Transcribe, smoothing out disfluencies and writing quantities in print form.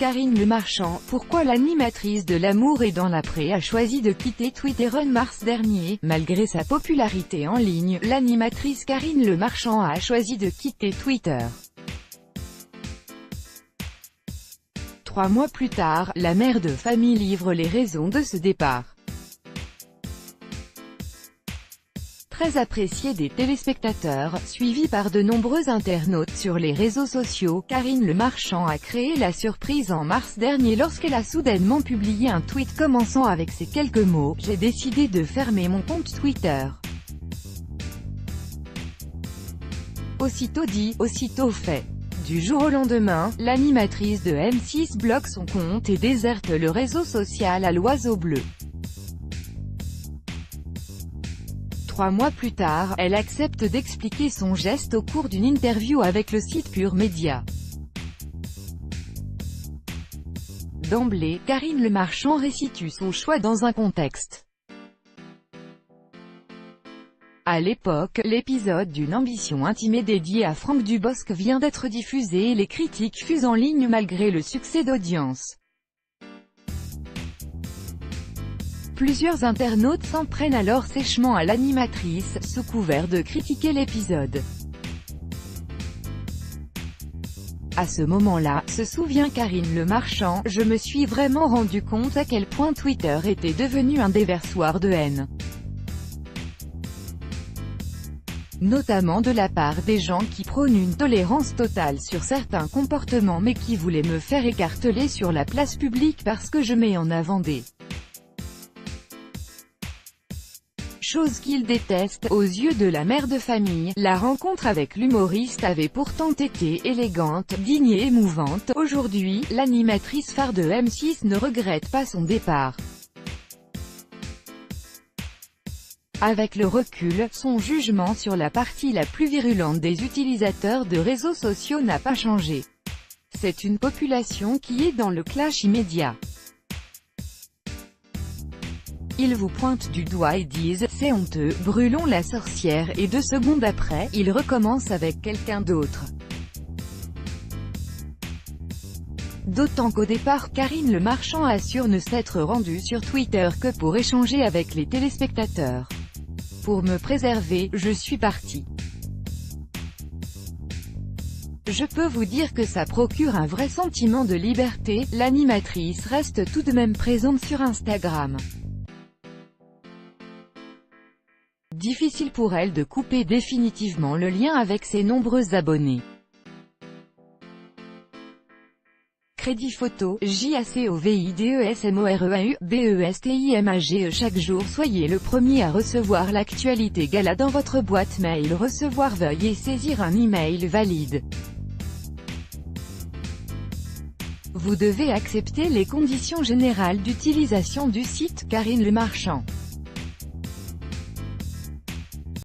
Karine Le Marchand, pourquoi l'animatrice de L'amour est dans l'après a choisi de quitter Twitter en mars dernier. Malgré sa popularité en ligne, l'animatrice Karine Le Marchand a choisi de quitter Twitter. 3 mois plus tard, la mère de famille livre les raisons de ce départ. Très appréciée des téléspectateurs, suivie par de nombreux internautes sur les réseaux sociaux, Karine Le Marchand a créé la surprise en mars dernier lorsqu'elle a soudainement publié un tweet commençant avec ces quelques mots: « J'ai décidé de fermer mon compte Twitter. » Aussitôt dit, aussitôt fait. Du jour au lendemain, l'animatrice de M6 bloque son compte et déserte le réseau social à l'oiseau bleu. 3 mois plus tard, elle accepte d'expliquer son geste au cours d'une interview avec le site Pure Média. D'emblée, Karine Le Marchand restitue son choix dans un contexte. À l'époque, l'épisode d'une ambition intime dédié à Franck Dubosc vient d'être diffusé et les critiques fusent en ligne malgré le succès d'audience. Plusieurs internautes s'en prennent alors sèchement à l'animatrice, sous couvert de critiquer l'épisode. À ce moment-là, se souvient Karine Le Marchand, je me suis vraiment rendu compte à quel point Twitter était devenu un déversoir de haine. Notamment de la part des gens qui prônent une tolérance totale sur certains comportements mais qui voulaient me faire écarteler sur la place publique parce que je mets en avant des chose qu'il déteste. Aux yeux de la mère de famille, la rencontre avec l'humoriste avait pourtant été élégante, digne et émouvante. Aujourd'hui, l'animatrice phare de M6 ne regrette pas son départ. Avec le recul, son jugement sur la partie la plus virulente des utilisateurs de réseaux sociaux n'a pas changé. C'est une population qui est dans le clash immédiat. Ils vous pointent du doigt et disent « c'est honteux, brûlons la sorcière » et 2 secondes après, ils recommencent avec quelqu'un d'autre. D'autant qu'au départ Karine Le Marchand assure ne s'être rendue sur Twitter que pour échanger avec les téléspectateurs. Pour me préserver, je suis partie. Je peux vous dire que ça procure un vrai sentiment de liberté. L'animatrice reste tout de même présente sur Instagram. Difficile pour elle de couper définitivement le lien avec ses nombreux abonnés. Crédit photo, JACOVIDESMOREAU, BESTIMAGE. Chaque jour soyez le premier à recevoir l'actualité gala dans votre boîte mail. Recevoir, veuillez saisir un email valide. Vous devez accepter les conditions générales d'utilisation du site. Karine Le Marchand.